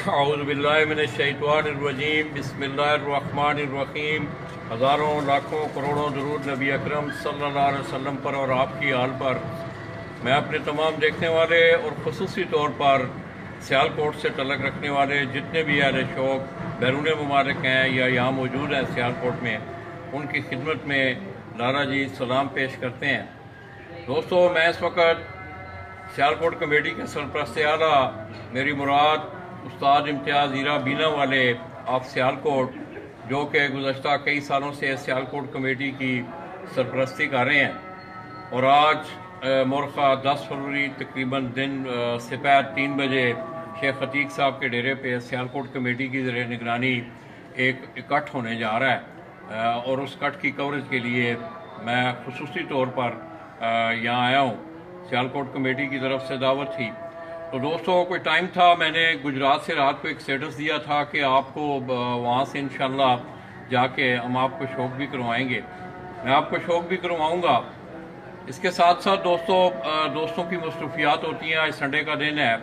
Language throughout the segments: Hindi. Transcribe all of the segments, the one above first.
औज़ुबिल्लाहिमिनश्शैतानिर्रजीम बिस्मिल्लाहिर्रहमानिर्रहीम। हज़ारों लाखों करोड़ों दरूद नबी अकरम सल्लल्लाहु अलैहि वसल्लम पर और आपकी आल पर। मैं अपने तमाम देखने वाले और ख़ुसूसी तौर पर सियालकोट से तल्लुक़ रखने वाले जितने भी अहले शौक़ बैरून ममालिक हैं या यहाँ मौजूद हैं सियालकोट में, उनकी खिदमत में लाला जी सलाम पेश करते हैं। दोस्तों, मैं इस वक्त सियालकोट कमेटी के सरपरस्त आला मेरी मुराद उस्ताद इम्तियाज़ हीरा बीना वाले ऑफ सियालकोट, जो कि गुज़श्ता कई सालों से सियालकोट कमेटी की सरपरस्ती कर रहे हैं, और आज मोरखा 10 फरवरी तकरीबन दिन दोपहर 3 बजे शेख अतीक साहब के डेरे पे सियालकोट कमेटी की ज़रिए निगरानी एक इकट्ठ होने जा रहा है, और उस इकट्ठ की कवरेज के लिए मैं खुसूसी तौर पर यहाँ आया हूँ। सियालकोट कमेटी की तरफ से दावत थी। तो दोस्तों, कोई टाइम था, मैंने गुजरात से रात को एक स्टेटस दिया था कि आपको वहाँ से इंशाल्लाह जाके हम आपको शौक़ भी करवाएंगे। मैं आपको शौक़ भी करवाऊँगा। इसके साथ साथ दोस्तों की मसरूफियात होती हैं। आज संडे का दिन है,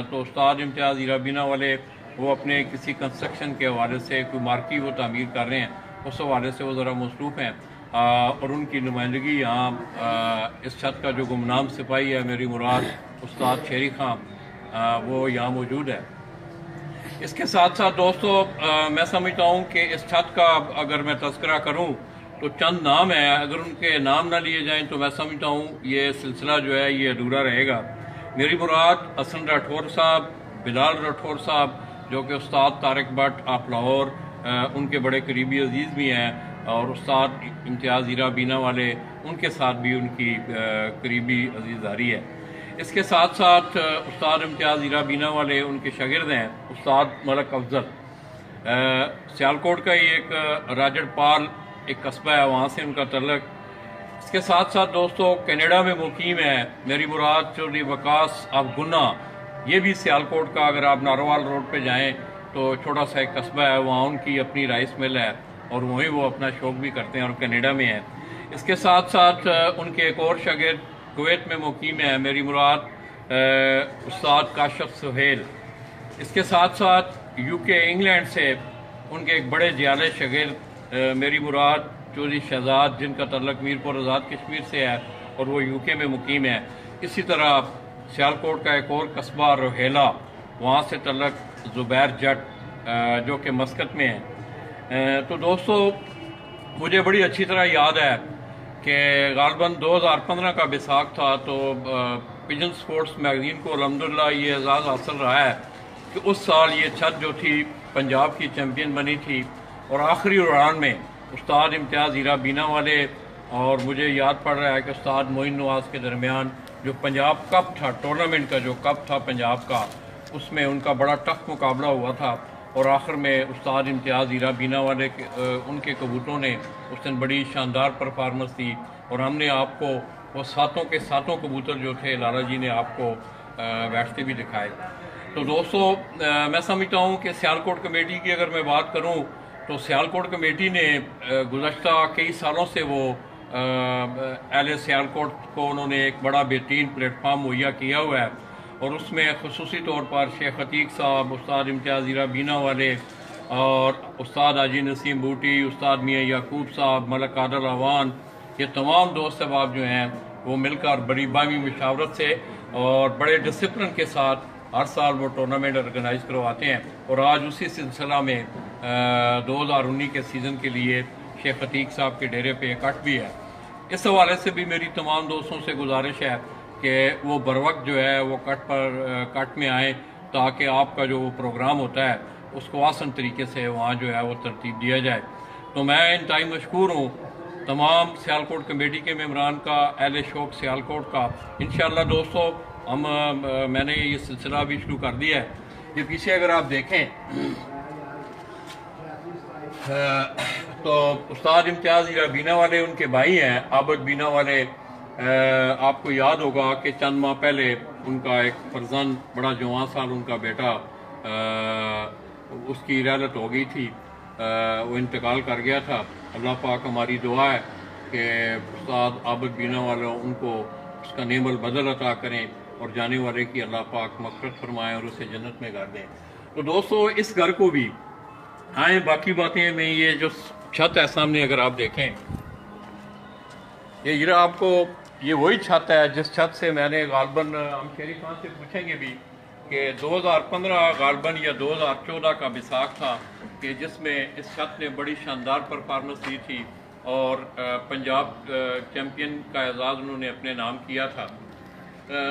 तो उस्ताद इम्तियाज़ हीरा बीना वाले वो अपने किसी कंस्ट्रक्शन के हवाले से कोई मार्की वो तामीर कर रहे हैं, उस हवाले से वो ज़रा मसरूफ़ हैं, और उनकी नुमाइंदगी यहाँ इस छत का जो गुमनाम सिपाही है मेरी मुराद उस्ताद शेरी खां, वो यहाँ मौजूद है। इसके साथ साथ दोस्तों, मैं समझता हूँ कि इस छत का अगर मैं तज़किरा करूँ तो चंद नाम है, अगर उनके नाम ना लिए जाएं तो मैं समझता हूँ ये सिलसिला जो है ये अधूरा रहेगा। मेरी मुराद हसन राठौर साहब, बिलाल राठौर साहब, जो कि उस्ताद तारिक भट्ट ऑफ लाहौर उनके बड़े करीबी अजीज़ भी हैं, और उस्ताद इम्तियाज़ हीरा बीना वाले उनके साथ भी उनकी करीबी अजीज़दारी है। इसके साथ साथ उस्ताद इम्तियाज़ हीरा बीना वाले उनके शागिर्द हैं उस्ताद मलक अफजल, सियालकोट का ही एक राजड़पाल एक कस्बा है, वहाँ से उनका तल्लक। इसके साथ साथ दोस्तों, कनाडा में मुकीम है मेरी मुराद चौधरी वकास ऑफ गुन्ना, ये भी सियालकोट का, अगर आप नारोवाल रोड पे जाएं तो छोटा सा एक कस्बा है, वहाँ उनकी अपनी राइस मिल है और वहीं वो अपना शौक़ भी करते हैं और कनाडा में है। इसके साथ साथ उनके एक और शागिर्द कुवैत में मुकीम है मेरी मुराद उस्ताद काशिफ सुहेल। इसके साथ साथ यूके इंग्लैंड से उनके एक बड़े जियाले शागिर्द मेरी मुराद चौधरी शहजाद, जिनका तल्लक मीरपुर आज़ाद कश्मीर से है और वो यूके में मुकीम है। इसी तरह सियालकोट का एक और कस्बा रोहेला, वहाँ से तल्लक ज़ुबैर जट, जो कि मस्कत में है। तो दोस्तों, मुझे बड़ी अच्छी तरह याद है कि गालबन 2015 का बैसाख था, तो पिजन स्पोर्ट्स मैगज़ीन को अल्हम्दुलिल्लाह ये एजाज़ हासिल रहा है कि उस साल ये छत जो थी पंजाब की चैम्पियन बनी थी, और आखिरी उड़ान में उस्ताद इम्तियाज़ हीरा बीना वाले और मुझे याद पड़ रहा है कि उस्ताद मोइन नवाज़ के दरमियान जो पंजाब कप था, टूर्नामेंट का जो कप था पंजाब का, उसमें उनका बड़ा टफ मुकाबला हुआ था, और आखिर में उस्ताद इम्तियाज़ हीरा बीना वाले उनके कबूतरों ने उस दिन बड़ी शानदार परफॉर्मेंस दी, और हमने आपको वो सातों के सातों कबूतर जो थे लाला जी ने आपको बैठते भी दिखाए। तो दोस्तों, मैं समझता हूँ कि सियालकोट कमेटी की अगर मैं बात करूँ तो सियालकोट कमेटी ने गुज़श्ता कई सालों से वो एल सियालकोट को उन्होंने एक बड़ा बेहतरीन प्लेटफार्म मुहैया किया हुआ है, और उसमें खुसूसी तौर पर शेख अतीक साहब, उस्ताद इम्तियाज़ हीरा बीना वाले और उस्ताद हाजी नसीम बूटी, उस्ताद मियाँ याकूब साहब, मलक आदल अवान, ये तमाम दोस्त अहबाब जो हैं वो मिलकर बड़ी बामी मशावरत से और बड़े डिसिप्लिन के साथ हर साल वो टूर्नामेंट ऑर्गेनाइज करवाते हैं। और आज उसी सिलसिला में 2019 के सीज़न के लिए शेख अतीक साहब के डेरे पे इकट्ठ भी है। इस हवाले से भी मेरी तमाम दोस्तों से गुजारिश है कि वो बर वक्त जो है वो कट में आएँ, ताकि आपका जो प्रोग्राम होता है उसको आसान तरीके से वहाँ जो है वो तरतीब दिया जाए। तो मैं इन टाइम मशकूर हूँ तमाम सियालकोट कमेटी के मेम्बरान का, अहले शौक़ सियालकोट का। इंशाअल्लाह दोस्तों, मैंने ये सिलसिला भी शुरू कर दिया है। ये पीछे अगर आप देखें तो उस्ताद इम्तियाज़ हीरा बीना वाले उनके भाई हैं आबद बीना वाले। आपको याद होगा कि चंद माह पहले उनका एक फर्जंद बड़ा जवान साल उनका बेटा उसकी रहलत हो गई थी, वो इंतकाल कर गया था। अल्लाह पाक हमारी दुआ है कि उस्ताद आबद बीना वाले उनको उसका नेमल बदल अता करें और जाने वाले की अल्लाह पाक मग़फ़िरत फरमाएं और उसे जन्नत में कर दें। तो दोस्तों इस घर को भी आए, बाकी बातें में ये जो छत है सामने अगर आप देखें, ये आपको ये वही छत है जिस छत से मैंने गालबन हम शेरी खान से पूछेंगे भी कि 2015 गालबन या 2014 का विसाख था कि जिसमें इस छत ने बड़ी शानदार परफॉर्मेंस दी थी और पंजाब चैम्पियन का एजाज़ उन्होंने अपने नाम किया था।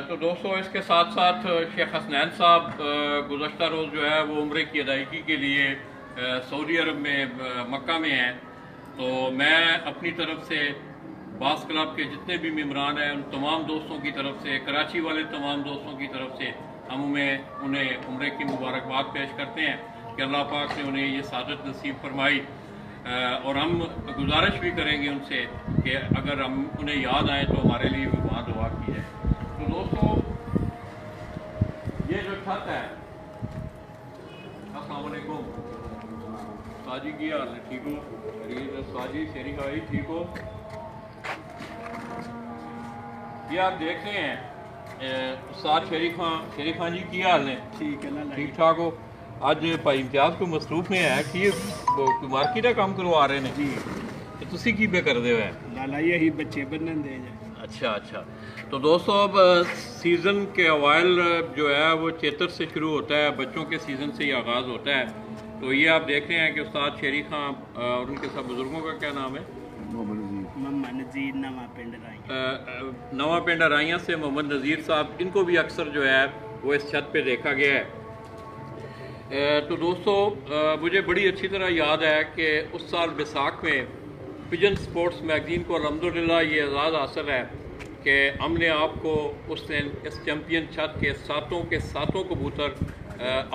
तो दोस्तों इसके साथ साथ शेख हसनैन साहब गुज़श्ता रोज़ जो है वो उम्रे की अदायगी के लिए सऊदी अरब में मक्का में हैं। तो मैं अपनी तरफ से बास क्लब के जितने भी मेम्बरान हैं उन तमाम दोस्तों की तरफ से, कराची वाले तमाम दोस्तों की तरफ से हम उन्हें उम्रे की मुबारकबाद पेश करते हैं कि अल्लाह पाक ने उन्हें ये सादत नसीब फरमाई। और हम गुजारिश भी करेंगे उनसे कि अगर हम उन्हें याद आए तो हमारे लिए भी वहाँ दुआ की जाए। तो दोस्तों ये जो छत है, अस्सलाम वालेकुम साजी की हाल है, ठीक हो? साजी शेरी भाई ठीक हो? ये आप देख रहे हैं उस्ताद शेरी खान जी की हाल है? ठीक है ना, ठीक ठाक हो? ਅੱਜ ਭਾਈ ਇਮਤਿਆਜ਼ ਕੋਈ ਮਸਰੂਫ ਨੇ ਹੈ ਕਿ ਕੋਈ ਮਾਰਕੀਟ ਦਾ ਕੰਮ ਕਰਵਾ ਰਹੇ ਨੇ जी। ਤੇ ਤੁਸੀਂ ਕੀ ਬੇ ਕਰਦੇ ਹੋ? लाला यही बच्चे बनने दे जाए। अच्छा अच्छा। तो दोस्तों अब सीज़न के अवाइल जो है वो चैतर से शुरू होता है, बच्चों के सीज़न से ही आगाज़ होता है। तो ये आप देख रहे हैं कि उस्ताद शेरी खान और उनके सब बुज़ुर्गों का क्या नाम है? मोहम्मद नज़ीर, नवा पिंड राइयां। नवा पिंड राइयां से मोहम्मद नज़ीर साहब, इनको भी अक्सर जो है वो इस छत पे देखा गया है। तो दोस्तों मुझे बड़ी अच्छी तरह याद है कि उस साल बैसाख में पिजन स्पोर्ट्स मैगज़ीन को अल्हम्दुलिल्लाह ये एजाज़ हासिल है कि हमने आपको उस दिन इस चैम्पियन छत के सातों कबूतर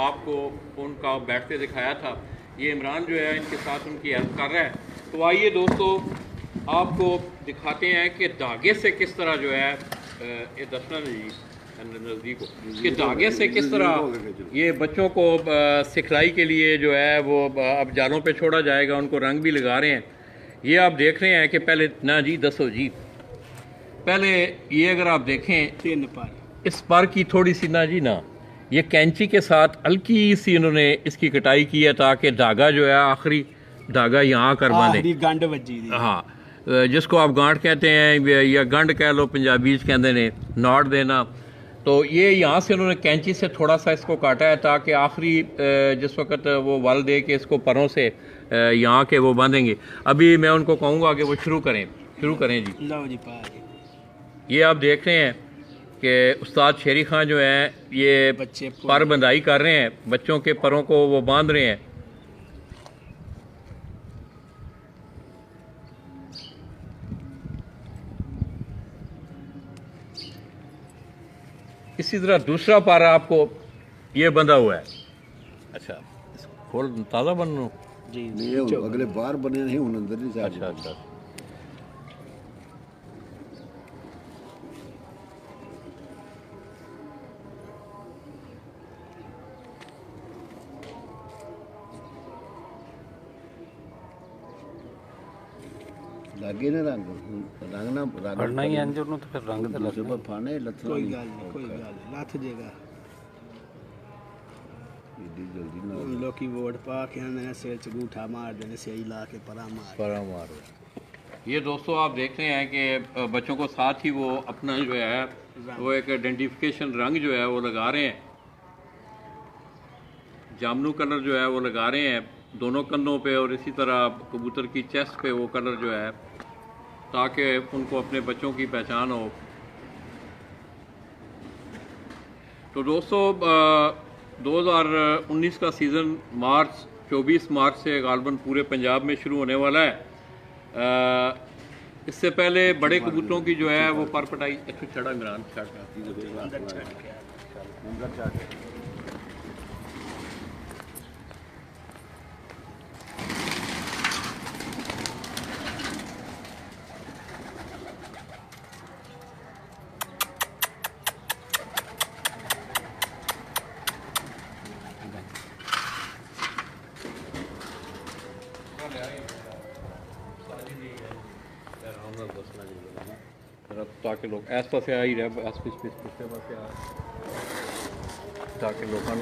आपको उनका बैठते दिखाया था। ये इमरान जो है इनके साथ उनकी हेल्प कर रहा है। तो आइए दोस्तों आपको दिखाते हैं कि धागे से किस तरह जो है ये दसना जी नज़दीक हो कि धागे से किस तरह ये बच्चों को सिखलाई के लिए जो है वो अब जालों पे छोड़ा जाएगा। उनको रंग भी लगा रहे हैं। ये आप देख रहे हैं कि पहले ना जी दसो जी, पहले ये अगर आप देखें 3 पर इस पर की थोड़ी सी ना जी ना ये कैंची के साथ हल्की सी इन्होंने इसकी कटाई की है ताकि धागा जो है आखिरी धागा यहाँ कर बांधे। गंढ वजी दी। हाँ, जिसको आप गांठ कहते हैं या गंढ कह लो, पंजाबी कहते हैं नॉट देना। तो ये यहाँ से उन्होंने कैंची से थोड़ा सा इसको काटा है ताकि आखिरी जिस वक्त वो वल दे के इसको परों से यहाँ के वो बांधेंगे। अभी मैं उनको कहूँगा कि वो शुरू करें जी। लो जी पा। ये आप देख रहे हैं कि उस्ताद शेरी खान जो हैं ये बच्चे पर बंधाई कर रहे हैं, बच्चों के परों को वो बांध रहे हैं। इसी तरह दूसरा पारा आपको ये बंधा हुआ है। अच्छा, खोल ताज़ा बन लो जी। नहीं अगले बार बने नहीं हूं अंदर नहीं। अच्छा अच्छा। लागे ना रंग ना फड़ना ही अंजर नु तो फिर रंग तो लगना। जब फाने लथना कोई गल नहीं, कोई गल नहीं, लथ जेगा। इतनी जल्दी ना लोकी वोट पा के ने सिर च गूठा मार देने सही ला के परा मार। ये दोस्तों आप देख रहे हैं कि बच्चों को साथ ही वो अपना जो है वो एक आइडेंटिफिकेशन रंग जो है वो लगा रहे हैं। जामनू कलर जो है वो लगा रहे हैं दोनों कंधों पे और इसी तरह कबूतर की चेस्ट पे वो कलर जो है ताकि उनको अपने बच्चों की पहचान हो। तो दोस्तों 2019 का सीज़न 24 मार्च से गालबन पूरे पंजाब में शुरू होने वाला है। इससे पहले बड़े कबूतरों की जो है वो पर पटाई चढ़ा इमरान ताकि लोग इस पासे आ ही रहे पिछले पासे आ ताकि लोगों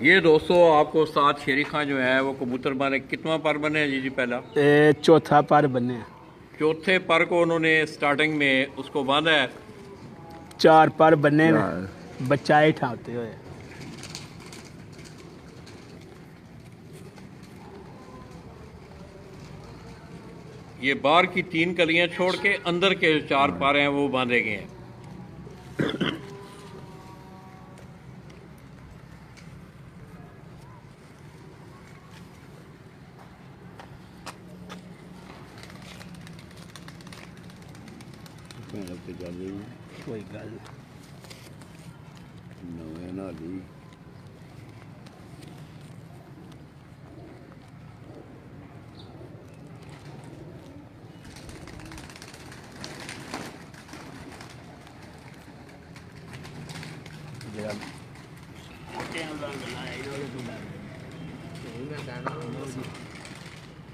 ये दोस्तों आपको उस्ताद शेरी खां जो है वो कबूतर बने कितना पर बने हैं जी पहला चौथा पर बने हैं। चौथे पर को उन्होंने स्टार्टिंग में उसको बांधा है। 4 पर बने हैं बच्चा उठाते हुए। ये बाहर की 3 कलियां छोड़ के अंदर के 4 पर हैं वो बांधे गए हैं। कोई गल नवे नाली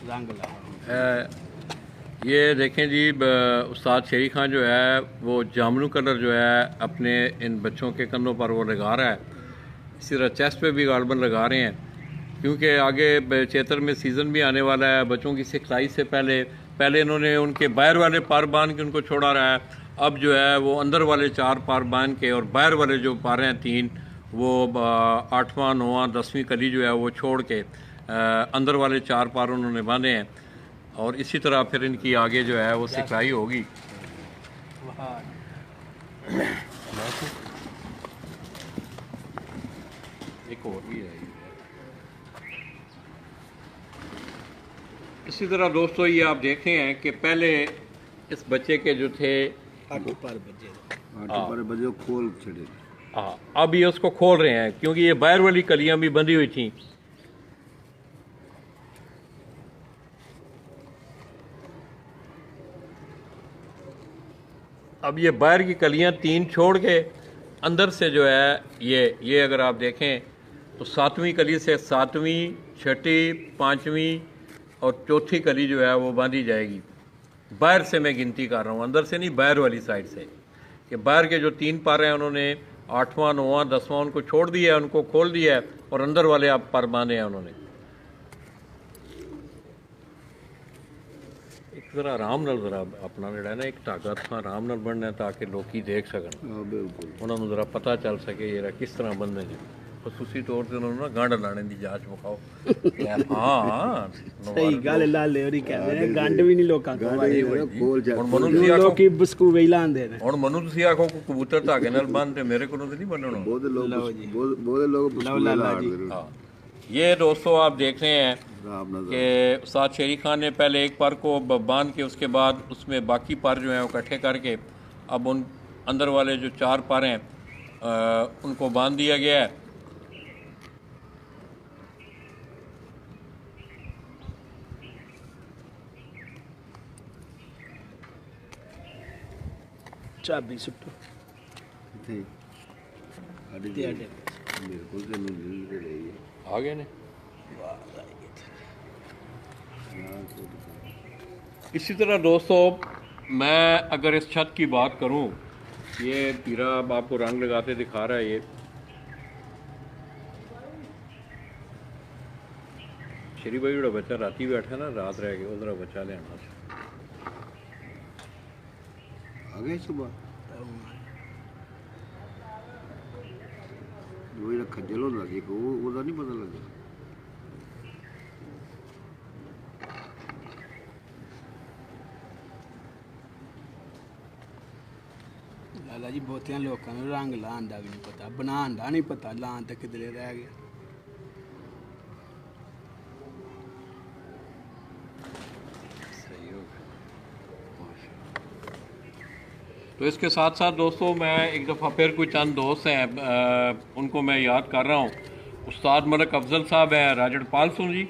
रंग ला ये देखें जी उस्ताद शेरी खां जो है वो जामनू कलर जो है अपने इन बच्चों के कंधों पर वो लगा रहा है। इसी तरह चेस्ट पे भी गालबन लगा रहे हैं क्योंकि आगे चैतर में सीज़न भी आने वाला है। बच्चों की सिखलाई से पहले इन्होंने उनके बाहर वाले पार बांध के उनको छोड़ा रहा है। अब जो है वो अंदर वाले 4 पार बांध के और बाहर वाले जो पार हैं 3 वो 8वां 9वां 10वीं कली जो है वो छोड़ के अंदर वाले 4 पार उन्होंने बांधे हैं। और इसी तरह फिर इनकी आगे जो है वो सिखलाई होगी। एक और भी है। इसी तरह दोस्तों ये आप देख रहे हैं कि पहले इस बच्चे के जो थे 8 पर बजे 8 पर बजे खोल छड़े। हाँ अब ये उसको खोल रहे हैं क्योंकि ये बाहर वाली कलियां भी बंधी हुई थी। अब ये बाहर की कलियां 3 छोड़ के अंदर से जो है ये अगर आप देखें तो 7वीं कली से 7वीं 6ठी 5वीं और चौथी कली जो है वो बांधी जाएगी। बाहर से मैं गिनती कर रहा हूँ, अंदर से नहीं, बाहर वाली साइड से। कि बाहर के जो 3 पर हैं उन्होंने 8वां 9वां 10वां उनको छोड़ दिया है, उनको खोल दिया है और अंदर वाले आप पर बांधे हैं उन्होंने। एक जरा आराम नाल जरा अपना जड़ा ना एक धागा था आराम नाल बनना है ताकि लोग देख सकन, हाँ बिल्कुल उन्होंने जरा पता चल सके ये किस तरह बनने जी। खसूसी तौर से उन्होंने ना गंढ लाने की जांच मुकाओ। हाँ सही गल लाले होरी कहंदे ने गंढ भी नहीं लोकां को भाई खोल जा ਹੁਣ ਮੈਨੂੰ ਤੁਸੀਂ ਆਖੋ लोकी बस्कू वे लांदे ने। ਹੁਣ ਮੈਨੂੰ ਤੁਸੀਂ ਆਖੋ ਕਿ ਕਬੂਤਰ ਧਾਗੇ ਨਾਲ ਬੰਨ ਤੇ ਮੇਰੇ ਕੋਲੋਂ ਤੇ ਨਹੀਂ ਬੰਨਣਾ। बहुत लोग लाला जी। हाँ ये दोस्तों आप देख रहे हैं कि उस्ताद शेरी खान ने पहले एक पर को बांध के उसके बाद उसमें बाकी पर जो हैं वो इकट्ठे करके अब उन अंदर वाले जो 4 पर हैं उनको बांध दिया गया है। चाबी सुट्टो मेरे को तो नहीं दे रही है आ गए ने। इसी तरह दोस्तों मैं अगर इस छत की बात करूं, ये पीरा अब आपको रंग लगाते दिखा रहा है। ये श्री भाई जो बच्चा राती बैठा ना रात रह गया उधर बच्चा ले आना आ गए सुबह वही खज्जल होता जी को ਉਹਦਾ नहीं पता लगा। लाला जी बहुतियां लोकां नूं रंग लाण दा भी नहीं पता, बनाण दा नहीं पता, लाण ते किधरे रह गया। तो इसके साथ साथ दोस्तों मैं एक दफ़ा फिर कोई चंद दोस्त हैं उनको मैं याद कर रहा हूँ। उस्ताद मलिक अफजल साहब हैं राजड़ पालसुन जी,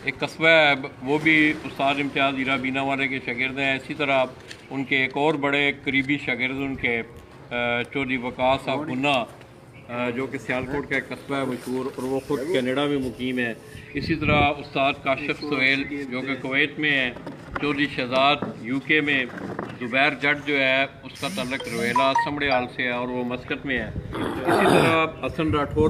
एक कस्बा है वो भी उस्ताद इम्तियाज़ हीरा बीना वाले के शागिर्द हैं। इसी तरह उनके एक और बड़े करीबी शागिर्द उनके चौधरी वकास साहब गुन्ना जो कि सियालकोट का एक कस्बा है मशहूर और वो ख़ुद कनाडा में मुकीम है। इसी तरह उस्ताद काशिफ सोहेल जो कि कुवैत में है, चौधरी शहजाद यूके में, ज़ुबैर जट जो है उसका ताल्लुक रोहेला समड़े आल से है और वो मस्कत में है। इसी तरह हसन राठौर